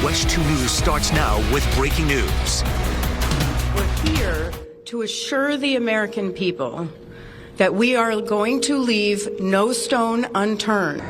WESH 2 News starts now with breaking news. We're here to assure the American people that we are going to leave no stone unturned.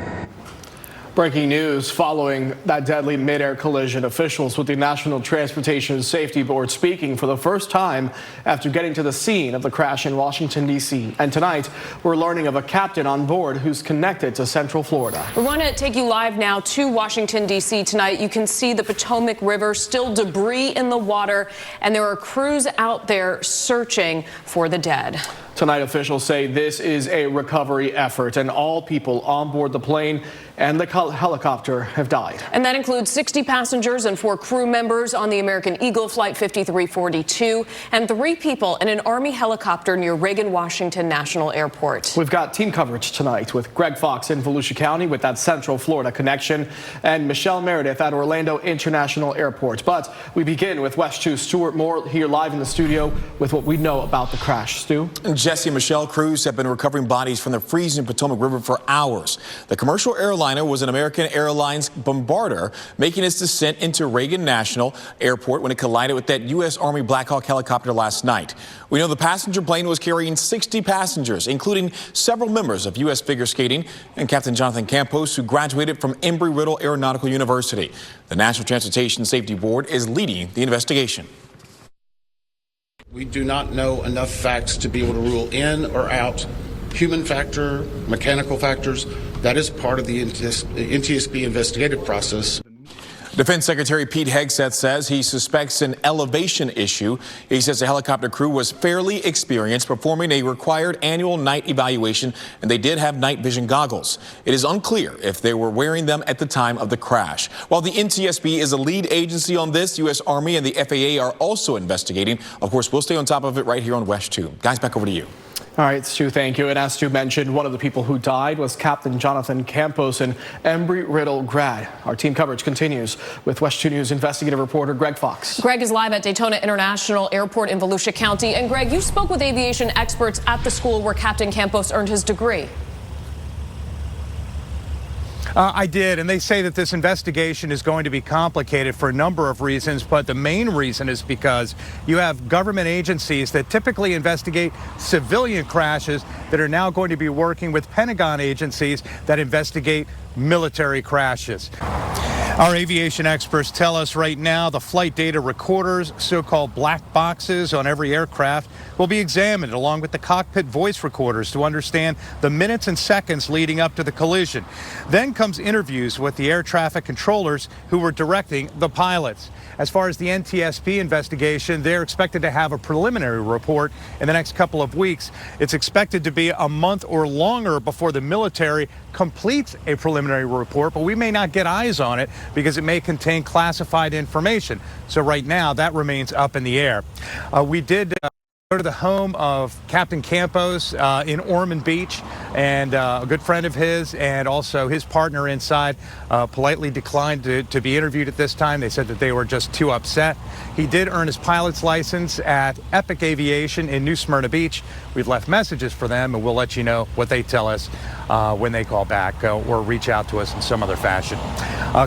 Breaking news following that deadly mid-air collision. Officials with the National Transportation Safety Board speaking for the first time after getting to the scene of the crash in Washington, D.C. And tonight, we're learning of a captain on board who's connected to Central Florida. We want to take you live now to Washington, D.C. tonight. You can see the Potomac River, still debris in the water, and there are crews out there searching for the dead. Tonight, officials say this is a recovery effort, and all people on board the plane and the helicopter have died. And that includes 60 passengers and 4 crew members on the American Eagle Flight 5342 and 3 people in an Army helicopter near Reagan Washington National Airport. We've got team coverage tonight with Greg Fox in Volusia County with that Central Florida connection and Michelle Meredith at Orlando International Airport. But we begin with WESH 2's Stuart Moore here live in the studio with what we know about the crash. Stu? Jesse and Michelle, crews have been recovering bodies from the freezing Potomac River for hours. The commercial airliner was an American Airlines Bombardier making its descent into Reagan National Airport when it collided with that U.S. Army Black Hawk helicopter last night. We know the passenger plane was carrying 60 passengers, including several members of U.S. figure skating and Captain Jonathan Campos, who graduated from Embry-Riddle Aeronautical University. The National Transportation Safety Board is leading the investigation. We do not know enough facts to be able to rule in or out human factor, mechanical factors. That is part of the NTSB investigative process. Defense Secretary Pete Hegseth says he suspects an elevation issue. He says the helicopter crew was fairly experienced performing a required annual night evaluation, and they did have night vision goggles. It is unclear if they were wearing them at the time of the crash. While the NTSB is a lead agency on this, U.S. Army and the FAA are also investigating. Of course, we'll stay on top of it right here on WESH 2. Guys, back over to you. All right, Stu, thank you. And as Stu mentioned, one of the people who died was Captain Jonathan Campos, an Embry-Riddle grad. Our team coverage continues with WESH 2 News investigative reporter Greg Fox. Greg is live at Daytona International Airport in Volusia County. And Greg, you spoke with aviation experts at the school where Captain Campos earned his degree. I did, and they say that this investigation is going to be complicated for a number of reasons, but the main reason is because you have government agencies that typically investigate civilian crashes that are now going to be working with Pentagon agencies that investigate military crashes. Our aviation experts tell us right now the flight data recorders, so-called black boxes on every aircraft, will be examined along with the cockpit voice recorders to understand the minutes and seconds leading up to the collision. Then comes interviews with the air traffic controllers who were directing the pilots. As far as the NTSB investigation, they're expected to have a preliminary report in the next couple of weeks. It's expected to be a month or longer before the military completes a preliminary report, but we may not get eyes on it because it may contain classified information. So right now, that remains up in the air. We did go to the home of Captain Campos in Ormond Beach, and a good friend of his and also his partner inside politely declined to be interviewed at this time. They said that they were just too upset. He did earn his pilot's license at Epic Aviation in New Smyrna Beach. We've left messages for them, and we'll let you know what they tell us when they call back or reach out to us in some other fashion.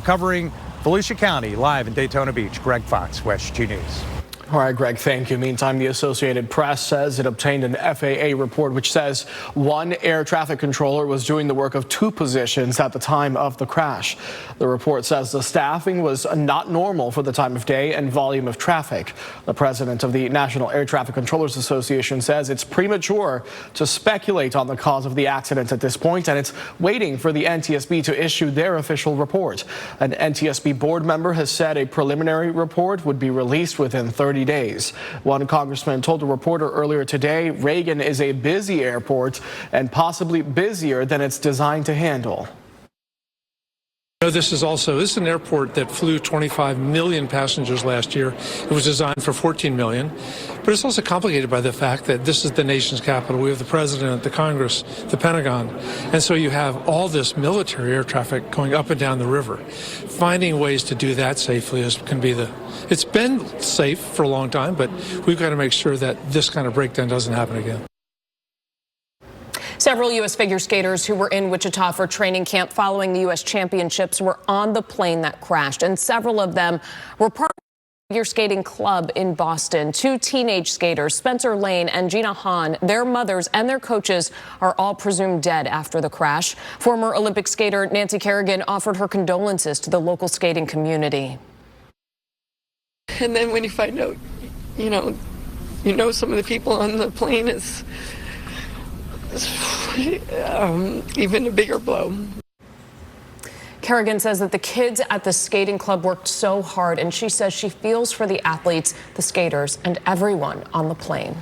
Covering Volusia County, live in Daytona Beach, Greg Fox, WESH 2 News. All right, Greg, thank you. Meantime, the Associated Press says it obtained an FAA report which says one air traffic controller was doing the work of 2 positions at the time of the crash. The report says the staffing was not normal for the time of day and volume of traffic. The president of the National Air Traffic Controllers Association says it's premature to speculate on the cause of the accident at this point, and it's waiting for the NTSB to issue their official report. An NTSB board member has said a preliminary report would be released within 30 days. One congressman told a reporter earlier today Reagan is a busy airport and possibly busier than it's designed to handle. This is an airport that flew 25 million passengers last year. It was designed for 14 million. But it's also complicated by the fact that this is the nation's capital. We have the president, the Congress, the Pentagon. And so you have all this military air traffic going up and down the river. Finding ways to do that safely it's been safe for a long time, but we've got to make sure that this kind of breakdown doesn't happen again. Several U.S. figure skaters who were in Wichita for training camp following the U.S. Championships were on the plane that crashed, and several of them were part of the figure skating club in Boston. Two teenage skaters, Spencer Lane and Gina Hahn, their mothers and their coaches are all presumed dead after the crash. Former Olympic skater Nancy Kerrigan offered her condolences to the local skating community. And then when you find out, you know some of the people on the plane is even a bigger blow. Kerrigan says that the kids at the skating club worked so hard, and she says she feels for the athletes, the skaters, and everyone on the plane.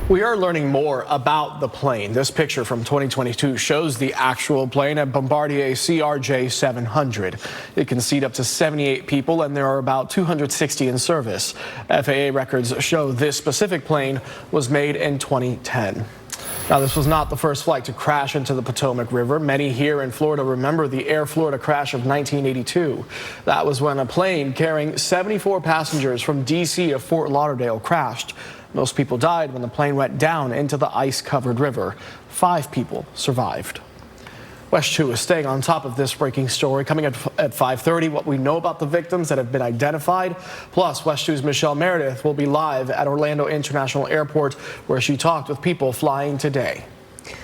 We are learning more about the plane. This picture from 2022 shows the actual plane, a Bombardier CRJ 700. It can seat up to 78 people, and there are about 260 in service. FAA records show this specific plane was made in 2010. Now, this was not the first flight to crash into the Potomac River. Many here in Florida remember the Air Florida crash of 1982. That was when a plane carrying 74 passengers from D.C. to Fort Lauderdale crashed. Most people died when the plane went down into the ice-covered river. 5 people survived. WESH 2 is staying on top of this breaking story. Coming at 5:30, what we know about the victims that have been identified. Plus, WESH 2's Michelle Meredith will be live at Orlando International Airport, where she talked with people flying today. All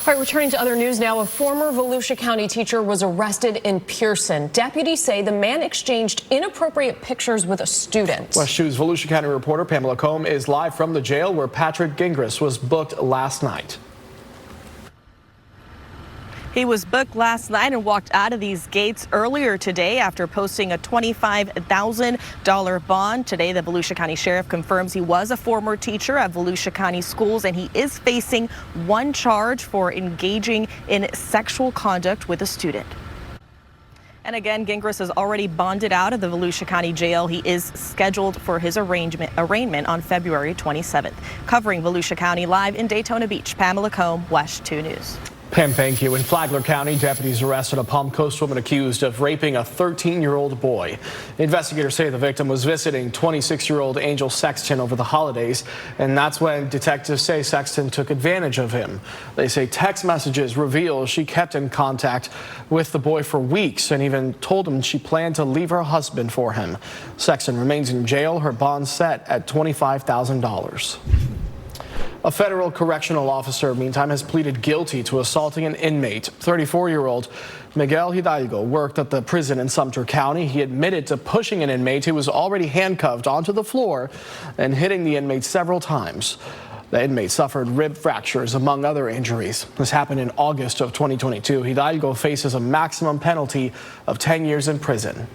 right, returning to other news now. A former Volusia County teacher was arrested in Pearson. Deputies say the man exchanged inappropriate pictures with a student. WESH 2's Volusia County reporter Pamela Combe is live from the jail where Patrick Gingras was booked last night. He was booked last night and walked out of these gates earlier today after posting a $25,000 bond. Today, the Volusia County Sheriff confirms he was a former teacher at Volusia County schools, and he is facing one charge for engaging in sexual conduct with a student. And again, Gingras is already bonded out of the Volusia County Jail. He is scheduled for his arraignment on February 27th. Covering Volusia County live in Daytona Beach, Pamela Combe, WESH 2 News. Pam, thank you. In Flagler County, deputies arrested a Palm Coast woman accused of raping a 13-year-old boy. Investigators say the victim was visiting 26-year-old Angel Sexton over the holidays, and that's when detectives say Sexton took advantage of him. They say text messages reveal she kept in contact with the boy for weeks and even told him she planned to leave her husband for him. Sexton remains in jail. Her bond set at $25,000. A federal correctional officer, meantime, has pleaded guilty to assaulting an inmate. 34-year-old Miguel Hidalgo worked at the prison in Sumter County. He admitted to pushing an inmate who was already handcuffed onto the floor and hitting the inmate several times. The inmate suffered rib fractures, among other injuries. This happened in August of 2022. Hidalgo faces a maximum penalty of 10 years in prison.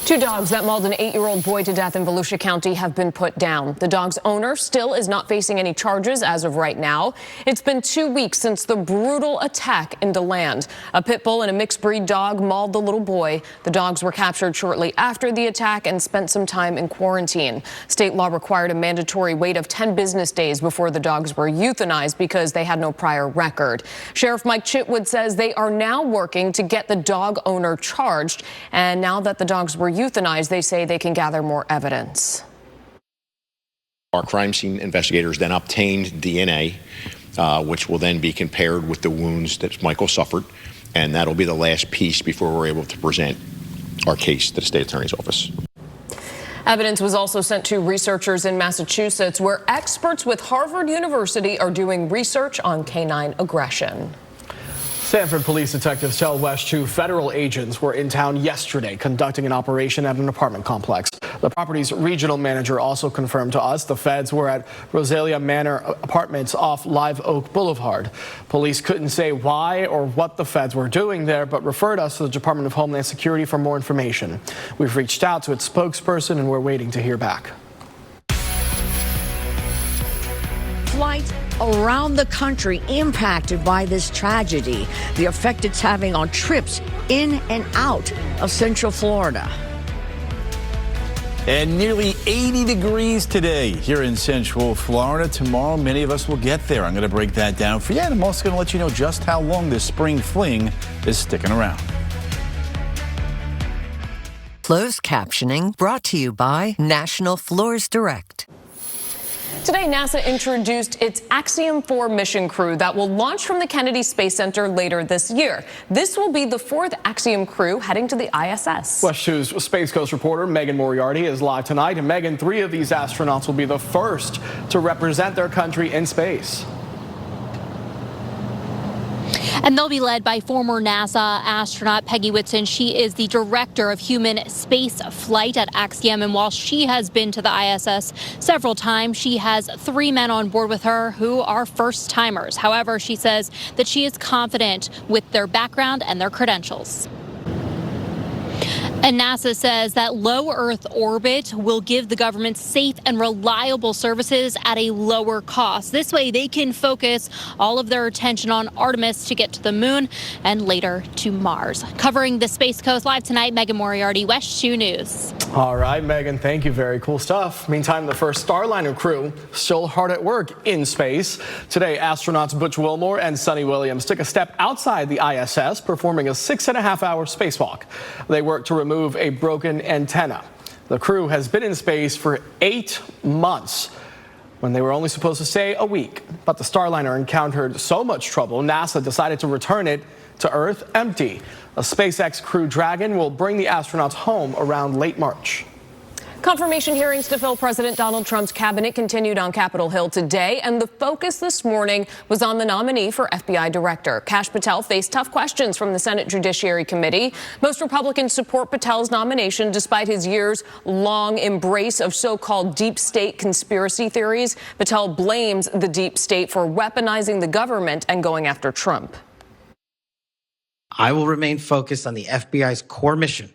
2 dogs that mauled an 8-year-old boy to death in Volusia County have been put down. The dog's owner still is not facing any charges as of right now. It's been 2 weeks since the brutal attack in DeLand. A pit bull and a mixed breed dog mauled the little boy. The dogs were captured shortly after the attack and spent some time in quarantine. State law required a mandatory wait of 10 business days before the dogs were euthanized because they had no prior record. Sheriff Mike Chitwood says they are now working to get the dog owner charged, and now that the dogs were euthanized, they say they can gather more evidence. Our crime scene investigators then obtained DNA, which will then be compared with the wounds that Michael suffered, and that'll be the last piece before we're able to present our case to the state attorney's office. Evidence was also sent to researchers in Massachusetts, where experts with Harvard University are doing research on canine aggression. Sanford police detectives tell WESH 2 federal agents were in town yesterday conducting an operation at an apartment complex. The property's regional manager also confirmed to us the feds were at Rosalia Manor Apartments off Live Oak Boulevard. Police couldn't say why or what the feds were doing there, but referred us to the Department of Homeland Security for more information. We've reached out to its spokesperson and we're waiting to hear back. Flights around the country impacted by this tragedy, the effect it's having on trips in and out of Central Florida. And nearly 80 degrees today here in Central Florida. Tomorrow, many of us will get there. I'm going to break that down for you, and I'm also going to let you know just how long this spring fling is sticking around. Closed captioning brought to you by National Floors Direct. Today, NASA introduced its Axiom 4 mission crew that will launch from the Kennedy Space Center later this year. This will be the 4th Axiom crew heading to the ISS. WESH 2's Space Coast reporter Megan Moriarty is live tonight. And Megan, 3 of these astronauts will be the first to represent their country in space. And they'll be led by former NASA astronaut Peggy Whitson. She is the director of human space flight at Axiom. And while she has been to the ISS several times, she has 3 men on board with her who are first timers. However, she says that she is confident with their background and their credentials. And NASA says that low Earth orbit will give the government safe and reliable services at a lower cost. This way, they can focus all of their attention on Artemis to get to the moon and later to Mars. Covering the Space Coast live tonight, Megan Moriarty, WESH 2 News. All right, Megan, thank you. Very cool stuff. Meantime, the first Starliner crew still hard at work in space. Today, astronauts Butch Wilmore and Sunny Williams took a step outside the ISS, performing a 6.5-hour spacewalk. They worked to remove a broken antenna. The crew has been in space for 8 months when they were only supposed to stay a week. But the Starliner encountered so much trouble, NASA decided to return it to Earth empty. A SpaceX Crew Dragon will bring the astronauts home around late March. Confirmation hearings to fill President Donald Trump's cabinet continued on Capitol Hill today, and the focus this morning was on the nominee for FBI director. Kash Patel faced tough questions from the Senate Judiciary Committee. Most Republicans support Patel's nomination despite his years-long embrace of so-called deep state conspiracy theories. Patel blames the deep state for weaponizing the government and going after Trump. I will remain focused on the FBI's core mission.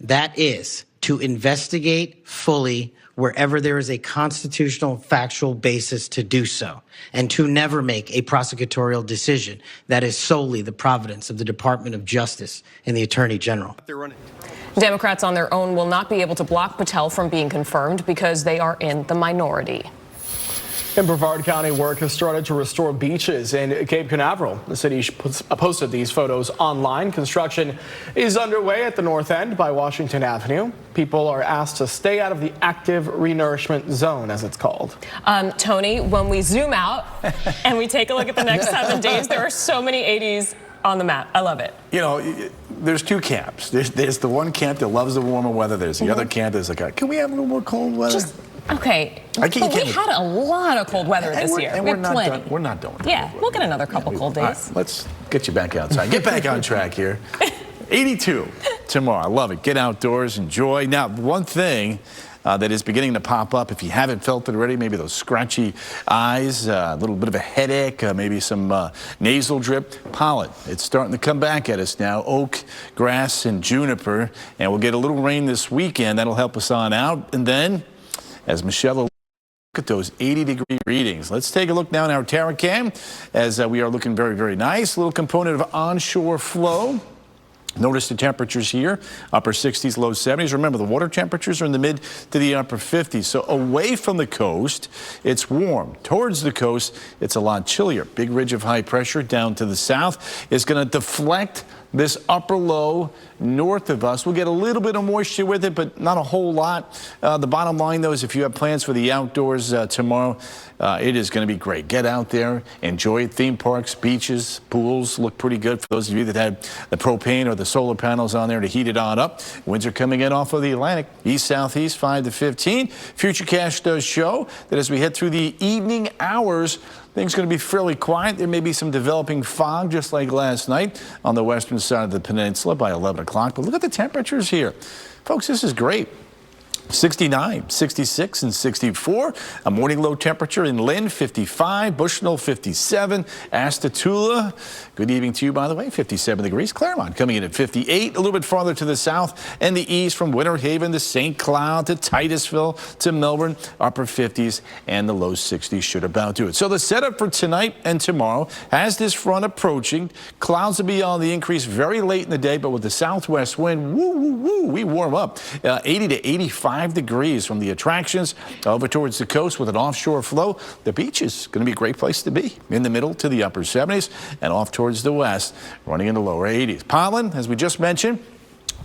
That is to investigate fully wherever there is a constitutional factual basis to do so, and to never make a prosecutorial decision that is solely the providence of the Department of Justice and the Attorney General. Democrats on their own will not be able to block Patel from being confirmed because they are in the minority. In Brevard County, work has started to restore beaches in Cape Canaveral. The city posted these photos online. Construction is underway at the north end by Washington Avenue. People are asked to stay out of the active renourishment zone, as it's called. Tony, when we zoom out and we take a look at the next 7 days, there are so many 80s on the map. I love it. You know, there's 2 camps. There's the one camp that loves the warmer weather. There's the other camp that's like, can we have a little more cold weather? Okay, but we had a lot of cold weather this year. And we we're had not plenty. done. We're not done. Yeah, we'll get another couple cold days. Right, let's get you back outside. Get back on track here. 82 tomorrow. I love it. Get outdoors, enjoy. Now, one thing that is beginning to pop up, if you haven't felt it already, maybe those scratchy eyes, a little bit of a headache, maybe some nasal drip, pollen. It's starting to come back at us now. Oak, grass, and juniper. And we'll get a little rain this weekend. That'll help us on out. And then, as Michelle, look at those 80-degree readings. Let's take a look now in our Terra Cam as we are looking very, very nice. A little component of onshore flow. Notice the temperatures here, upper 60s, low 70s. Remember, the water temperatures are in the mid to the upper 50s. So away from the coast, it's warm. Towards the coast, it's a lot chillier. Big ridge of high pressure down to the south is going to deflect this upper low north of us. We'll get a little bit of moisture with it, but not a whole lot. The bottom line, though, is if you have plans for the outdoors tomorrow, it is going to be great. Get out there, enjoy it. Theme parks, beaches, pools look pretty good for those of you that had the propane or the solar panels on there to heat it on up. Winds are coming in off of the Atlantic, east-southeast, 5 to 15. Futurecast does show that as we head through the evening hours, things are going to be fairly quiet. There may be some developing fog, just like last night on the western side of the peninsula by 11 o'clock. But look at the temperatures here. Folks, this is great. 69, 66, and 64. A morning low temperature in Lynn, 55. Bushnell, 57. Astatula, good evening to you, by the way, 57 degrees. Claremont coming in at 58. A little bit farther to the south and the east from Winter Haven to St. Cloud to Titusville to Melbourne, upper 50s and the low 60s should about do it. So the setup for tonight and tomorrow has this front approaching. Clouds will be on the increase very late in the day, but with the southwest wind, woo, woo, woo, we warm up 80 to 85 degrees from the attractions over towards the coast with an offshore flow. The beach is going to be a great place to be in the middle to the upper 70s and off towards the west running into lower 80s. Pollen, as we just mentioned,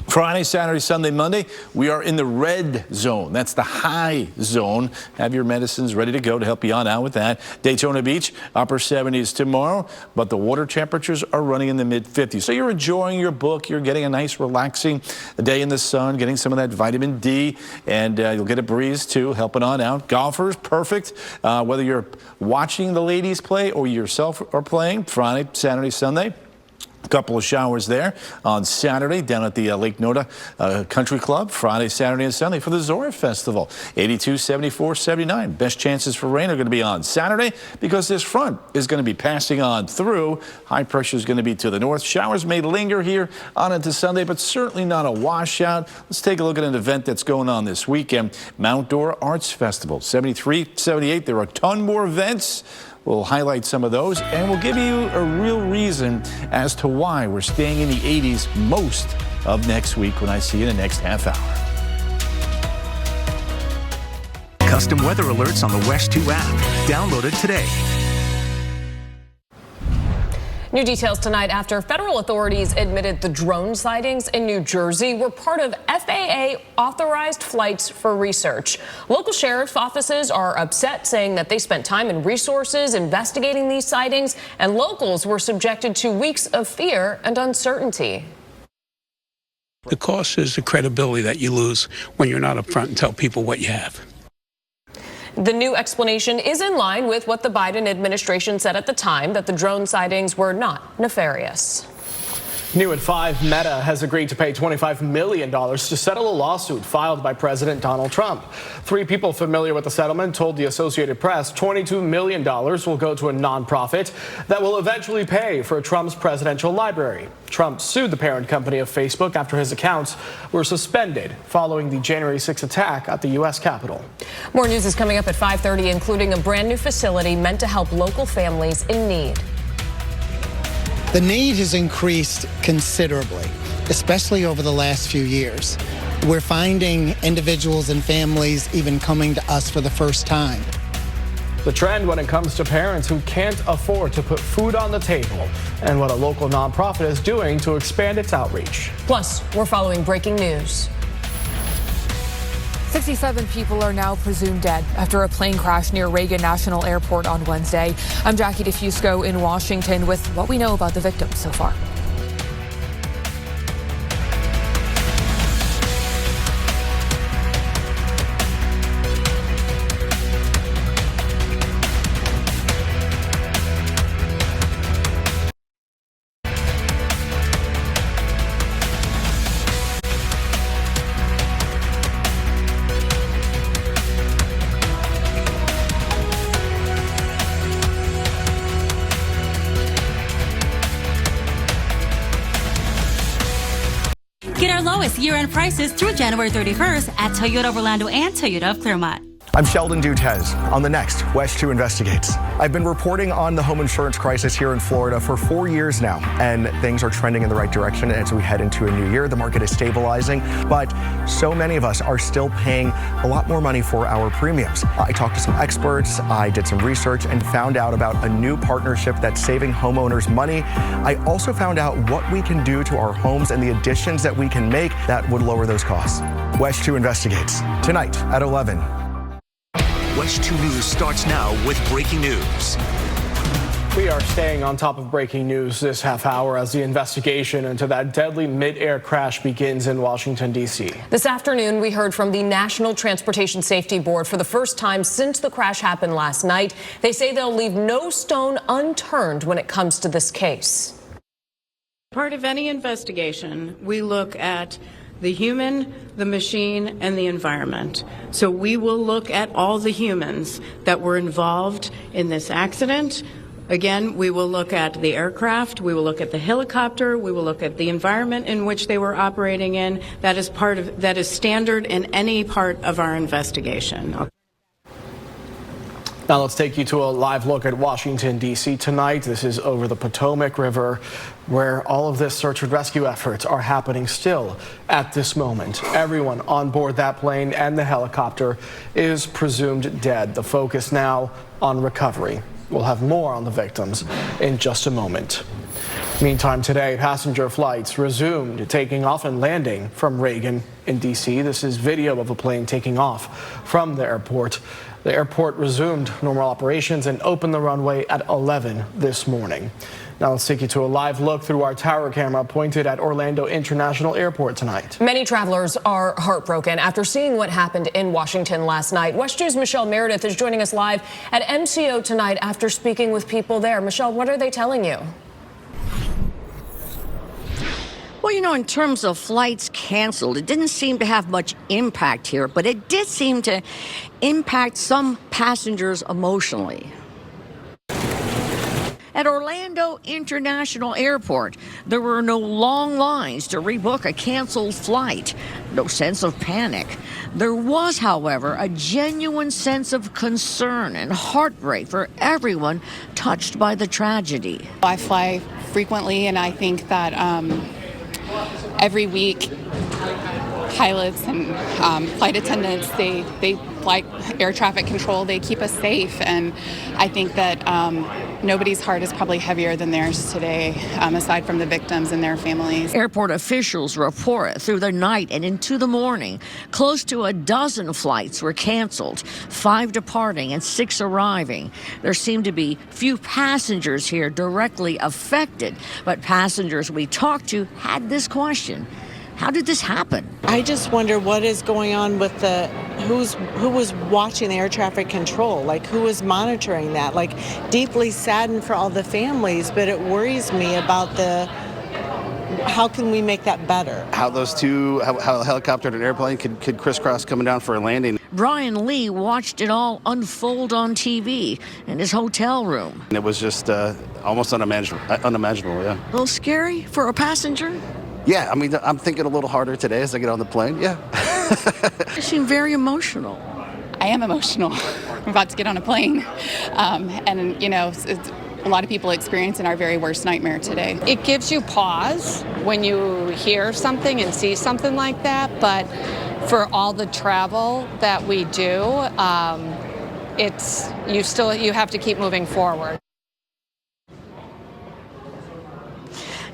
Friday, Saturday, Sunday, Monday, we are in the red zone. That's the high zone. Have your medicines ready to go to help you on out with that. Daytona Beach, upper 70s tomorrow, but the water temperatures are running in the mid-50s. So you're enjoying your book. You're getting a nice, relaxing day in the sun, getting some of that vitamin D, and you'll get a breeze, too, helping on out. Golfers, perfect. Whether you're watching the ladies play or yourself are playing, Friday, Saturday, Sunday. A couple of showers there on Saturday down at the Lake Noda Country Club. Friday, Saturday, and Sunday for the Zora Festival. 82, 74, 79. Best chances for rain are going to be on Saturday because this front is going to be passing on through. High pressure is going to be to the north. Showers may linger here on into Sunday, but certainly not a washout. Let's take a look at an event that's going on this weekend. Mount Dora Arts Festival. 73, 78. There are a ton more events. We'll highlight some of those, and we'll give you a real reason as to why we're staying in the 80s most of next week when I see you in the next half hour. Custom weather alerts on the WESH 2 app. Download it today. New details tonight after federal authorities admitted the drone sightings in New Jersey were part of FAA-authorized flights for research. Local sheriff's offices are upset, saying that they spent time and resources investigating these sightings, and locals were subjected to weeks of fear and uncertainty. The cost is the credibility that you lose when you're not upfront and tell people what you have. The new explanation is in line with what the Biden administration said at the time, that the drone sightings were not nefarious. New at 5, Meta has agreed to pay $25 million to settle a lawsuit filed by President Donald Trump. 3 people familiar with the settlement told the Associated Press $22 million will go to a nonprofit that will eventually pay for Trump's presidential library. Trump sued the parent company of Facebook after his accounts were suspended following the January 6th attack at the U.S. Capitol. More news is coming up at 5:30, including a brand new facility meant to help local families in need. The need has increased considerably, especially over the last few years. We're finding individuals and families even coming to us for the first time. The trend when it comes to parents who can't afford to put food on the table, and what a local nonprofit is doing to expand its outreach. Plus, we're following breaking news. 67 people are now presumed dead after a plane crash near Reagan National Airport on Wednesday. I'm Jackie DeFusco in Washington with what we know about the victims so far. Get our lowest year-end prices through January 31st at Toyota of Orlando and Toyota of Claremont. I'm Sheldon Dutez. On the next, WESH 2 Investigates. I've been reporting on the home insurance crisis here in Florida for 4 years now, and things are trending in the right direction as we head into a new year. The market is stabilizing, but so many of us are still paying a lot more money for our premiums. I talked to some experts, I did some research, and found out about a new partnership that's saving homeowners money. I also found out what we can do to our homes and the additions that we can make that would lower those costs. WESH 2 Investigates, tonight at 11. WESH 2 News starts now with breaking news. We are staying on top of breaking news this half hour as the investigation into that deadly mid-air crash begins in Washington, D.C. This afternoon, we heard from the National Transportation Safety Board for the first time since the crash happened last night. They say they'll leave no stone unturned when it comes to this case. Part of any investigation, we look at the human, the machine, and the environment. So we will look at all the humans that were involved in this accident. Again, we will look at the aircraft, we will look at the helicopter, we will look at the environment in which they were operating in. That is standard in any part of our investigation. Now let's take you to a live look at Washington, D.C. tonight. This is over the Potomac River, where all of this search and rescue efforts are happening still at this moment. Everyone on board that plane and the helicopter is presumed dead. The focus now on recovery. We'll have more on the victims in just a moment. Meantime, today, passenger flights resumed taking off and landing from Reagan in D.C. This is video of a plane taking off from the airport. The airport resumed normal operations and opened the runway at 11 this morning. Now let's take you to a live look through our tower camera pointed at Orlando International Airport tonight. Many travelers are heartbroken after seeing what happened in Washington last night. WESH News' Michelle Meredith is joining us live at MCO tonight after speaking with people there. Michelle, what are they telling you? Well, you know, in terms of flights canceled, it didn't seem to have much impact here, but it did seem to impact some passengers emotionally. At Orlando International Airport, there were no long lines to rebook a canceled flight. No sense of panic. There was, however, a genuine sense of concern and heartbreak for everyone touched by the tragedy. I fly frequently, and I think that every week pilots and flight attendants, they like air traffic control, they keep us safe, and I think that nobody's heart is probably heavier than theirs today, aside from the victims and their families. Airport officials report through the night and into the morning, close to a dozen flights were canceled, 5 departing and 6 arriving. There seemed to be few passengers here directly affected, but passengers we talked to had this question. How did this happen? I just wonder what is going on with who was watching the air traffic control, like who was monitoring that, like deeply saddened for all the families, but it worries me about how can we make that better? How those two, how a helicopter and an airplane could crisscross coming down for a landing. Brian Lee watched it all unfold on TV in his hotel room. And it was just almost unimaginable, yeah. A little scary for a passenger? Yeah, I mean, I'm thinking a little harder today as I get on the plane, yeah. You seem very emotional. I am emotional. I'm about to get on a plane. And, you know, a lot of people experiencing our very worst nightmare today. It gives you pause when you hear something and see something like that, but for all the travel that we do, you have to keep moving forward.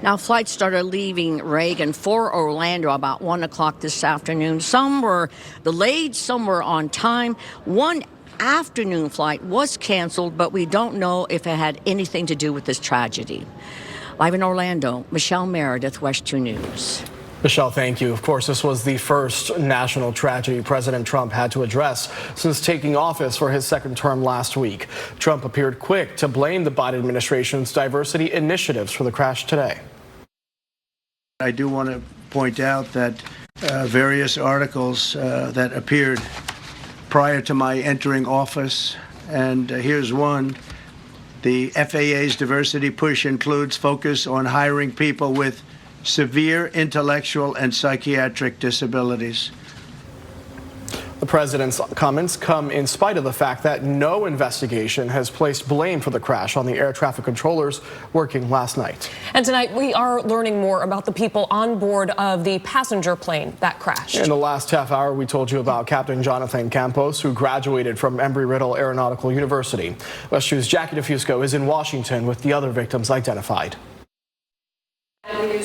Now, flights started leaving Reagan for Orlando about 1 o'clock this afternoon. Some were delayed, some were on time. One afternoon flight was canceled, but we don't know if it had anything to do with this tragedy. Live in Orlando, Michelle Meredith, WESH 2 News. Michelle, thank you. Of course, this was the first national tragedy President Trump had to address since taking office for his second term last week. Trump appeared quick to blame the Biden administration's diversity initiatives for the crash today. I do want to point out that various articles that appeared prior to my entering office, and here's one. The FAA's diversity push includes focus on hiring people with severe intellectual and psychiatric disabilities. The president's comments come in spite of the fact that no investigation has placed blame for the crash on the air traffic controllers working last night. And tonight we are learning more about the people on board of the passenger plane that crashed. In the last half hour, we told you about Captain Jonathan Campos, who graduated from Embry-Riddle Aeronautical University. WESH News' Jackie DeFusco is in Washington with the other victims identified.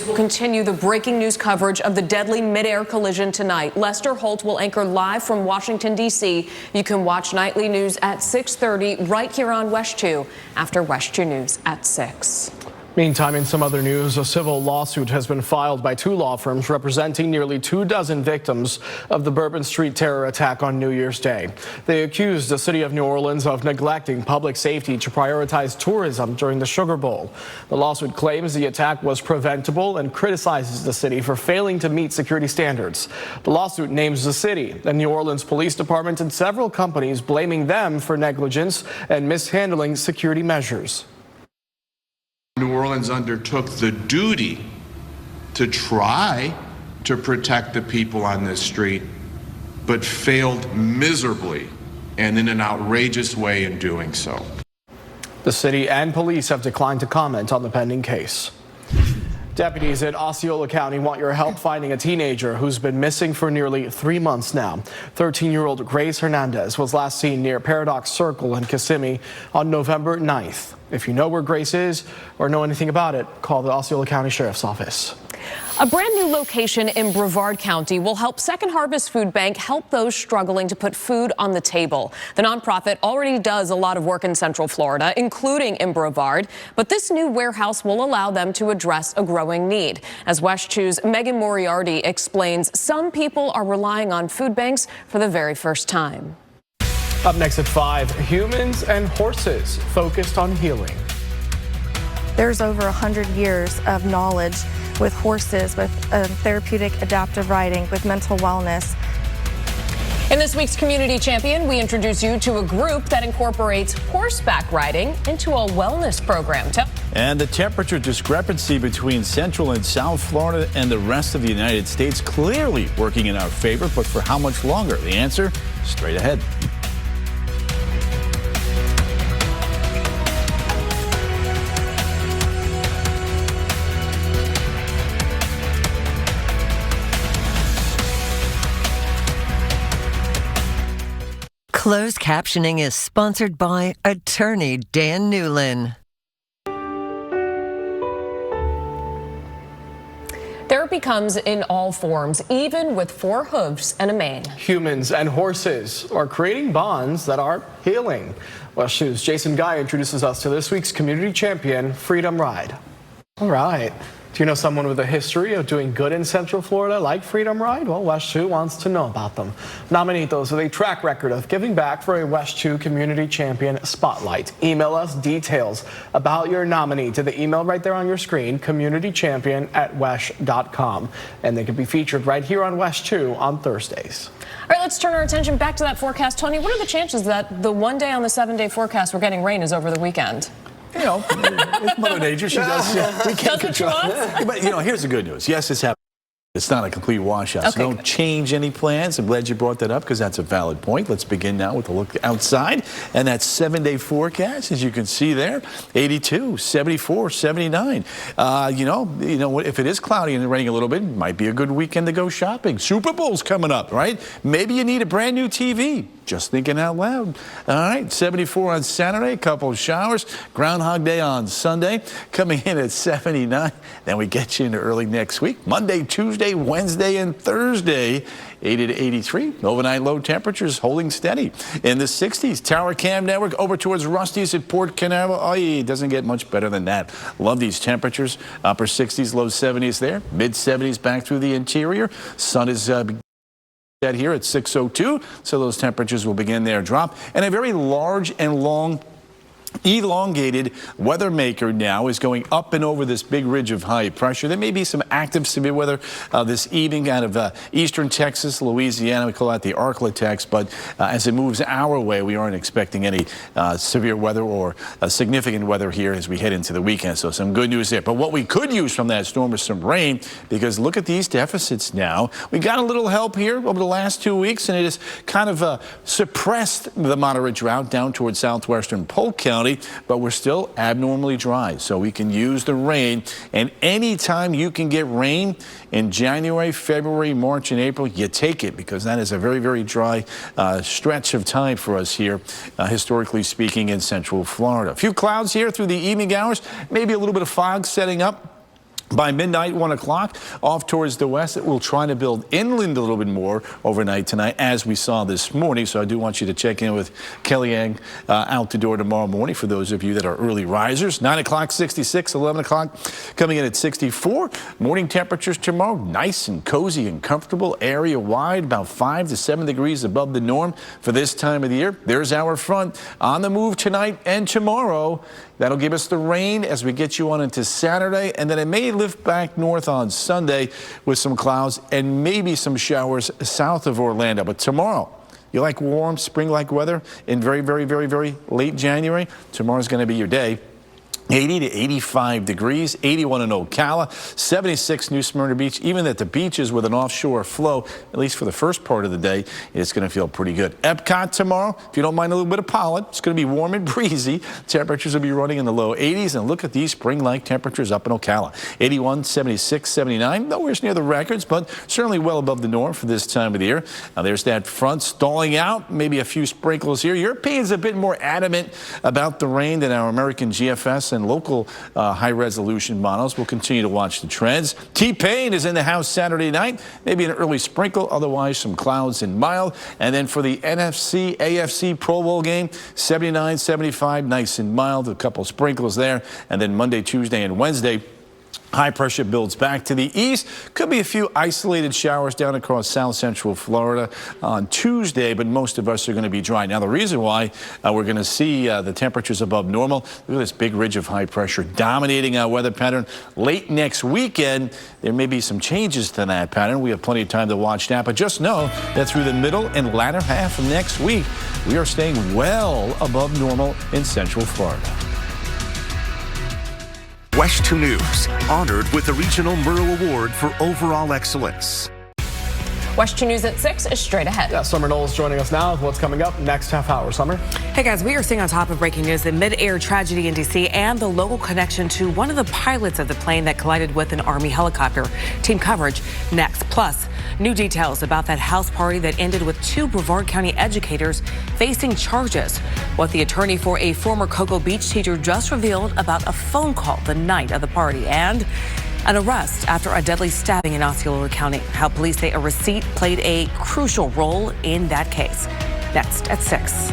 We'll continue the breaking news coverage of the deadly mid-air collision tonight. Lester Holt will anchor live from Washington, D.C. You can watch nightly news at 6:30 right here on WESH 2 after WESH 2 News at 6. Meantime, in some other news, a civil lawsuit has been filed by 2 law firms representing nearly 24 victims of the Bourbon Street terror attack on New Year's Day. They accused the city of New Orleans of neglecting public safety to prioritize tourism during the Sugar Bowl. The lawsuit claims the attack was preventable and criticizes the city for failing to meet security standards. The lawsuit names the city, the New Orleans Police Department, and several companies, blaming them for negligence and mishandling security measures. New Orleans undertook the duty to try to protect the people on this street, but failed miserably and in an outrageous way in doing so. The city and police have declined to comment on the pending case. Deputies at Osceola County want your help finding a teenager who's been missing for nearly 3 months now. 13-year-old Grace Hernandez was last seen near Paradox Circle in Kissimmee on November 9th. If you know where Grace is or know anything about it, call the Osceola County Sheriff's Office. A brand new location in Brevard County will help Second Harvest Food Bank help those struggling to put food on the table. The nonprofit already does a lot of work in Central Florida, including in Brevard, but this new warehouse will allow them to address a growing need. As WESH 2's Megan Moriarty explains, some people are relying on food banks for the very first time. Up next at 5, humans and horses focused on healing. There's over 100 years of knowledge with horses, with therapeutic adaptive riding, with mental wellness. In this week's Community Champion, we introduce you to a group that incorporates horseback riding into a wellness program. And the temperature discrepancy between Central and South Florida and the rest of the United States clearly working in our favor, but for how much longer? The answer, straight ahead. Closed captioning is sponsored by attorney Dan Newlin. Therapy comes in all forms, even with 4 hooves and a mane. Humans and horses are creating bonds that are healing. WESH 2's Jason Guy introduces us to this week's Community Champion, Freedom Ride. All right. Do you know someone with a history of doing good in Central Florida like Freedom Ride? Well, WESH 2 wants to know about them. Nominate those with a track record of giving back for a WESH 2 Community Champion Spotlight. Email us details about your nominee to the email right there on your screen, communitychampion@wesh.com. And they can be featured right here on WESH 2 on Thursdays. All right, let's turn our attention back to that forecast. Tony, what are the chances that the 1 day on the 7-day forecast we're getting rain is over the weekend? You know, it's Mother Nature. She does. We can't control it. But, you know, here's the good news. Yes, it's happening. It's not a complete washout. Okay, so don't change any plans. I'm glad you brought that up because that's a valid point. Let's begin now with a look outside. And that 7-day forecast, as you can see there, 82, 74, 79. You know, if it is cloudy and raining a little bit, it might be a good weekend to go shopping. Super Bowl's coming up, right? Maybe you need a brand new TV. Just thinking out loud. All right, 74 on Saturday, a couple of showers. Groundhog Day on Sunday, coming in at 79. Then we get you into early next week. Monday, Tuesday, Wednesday, and Thursday, 80 to 83. Overnight low temperatures holding steady in the 60s. Tower Cam Network over towards Rusty's at Port Canaveral. Oh, it doesn't get much better than that. Love these temperatures. Upper 60s, low 70s there. Mid 70s back through the interior. Sun is here at 6:02, so those temperatures will begin their drop. And a very large and long elongated weather maker now is going up and over this big ridge of high pressure. There may be some active severe weather this evening out of eastern Texas, Louisiana. We call that the Arklatex, but as it moves our way, we aren't expecting any severe weather or significant weather here as we head into the weekend. So some good news there. But what we could use from that storm is some rain, because look at these deficits now. We got a little help here over the last 2 weeks, and it has kind of suppressed the moderate drought down towards southwestern Polk County. But we're still abnormally dry, so we can use the rain. And anytime you can get rain in January, February, March, and April, you take it, because that is a very, very dry stretch of time for us here, historically speaking, in Central Florida. A few clouds here through the evening hours, maybe a little bit of fog setting up. By midnight, 1 o'clock, off towards the west, it will try to build inland a little bit more overnight tonight, as we saw this morning. So I do want you to check in with Kellyanne out the door tomorrow morning for those of you that are early risers. 9 o'clock, 66, 11 o'clock, coming in at 64. Morning temperatures tomorrow, nice and cozy and comfortable, area wide, about 5 to 7 degrees above the norm for this time of the year. There's our front on the move tonight and tomorrow. That'll give us the rain as we get you on into Saturday, and then it may lift back north on Sunday with some clouds and maybe some showers south of Orlando. But tomorrow, you like warm spring-like weather in very, very, very, very late January? Tomorrow's going to be your day. 80 to 85 degrees, 81 in Ocala, 76 New Smyrna Beach. Even at the beaches with an offshore flow, at least for the first part of the day, it's going to feel pretty good. Epcot tomorrow, if you don't mind a little bit of pollen, it's going to be warm and breezy. Temperatures will be running in the low 80s. And look at these spring-like temperatures up in Ocala. 81, 76, 79. Nowhere near the records, but certainly well above the norm for this time of the year. Now there's that front stalling out, maybe a few sprinkles here. Europeans a bit more adamant about the rain than our American GFS and local high-resolution models. We'll continue to watch the trends. T-Pain is in the house Saturday night. Maybe an early sprinkle, otherwise some clouds and mild. And then for the NFC, AFC Pro Bowl game, 79, 75, nice and mild. A couple sprinkles there. And then Monday, Tuesday, and Wednesday, high pressure builds back to the east. Could be a few isolated showers down across south central Florida on Tuesday, but most of us are going to be dry. Now, the reason why we're going to see the temperatures above normal, look at this big ridge of high pressure dominating our weather pattern. Late next weekend, there may be some changes to that pattern. We have plenty of time to watch that, but just know that through the middle and latter half of next week, we are staying well above normal in central Florida. WESH 2 News, honored with the Regional Murrow Award for overall excellence. WESH 2 News at 6 is straight ahead. Yeah, Summer Knowles joining us now with what's coming up next half hour. Summer? Hey guys, we are seeing on top of breaking news the mid-air tragedy in D.C. and the local connection to one of the pilots of the plane that collided with an Army helicopter. Team coverage next. Plus, new details about that house party that ended with 2 Brevard County educators facing charges. What the attorney for a former Cocoa Beach teacher just revealed about a phone call the night of the party, and an arrest after a deadly stabbing in Osceola County. How police say a receipt played a crucial role in that case. Next at 6.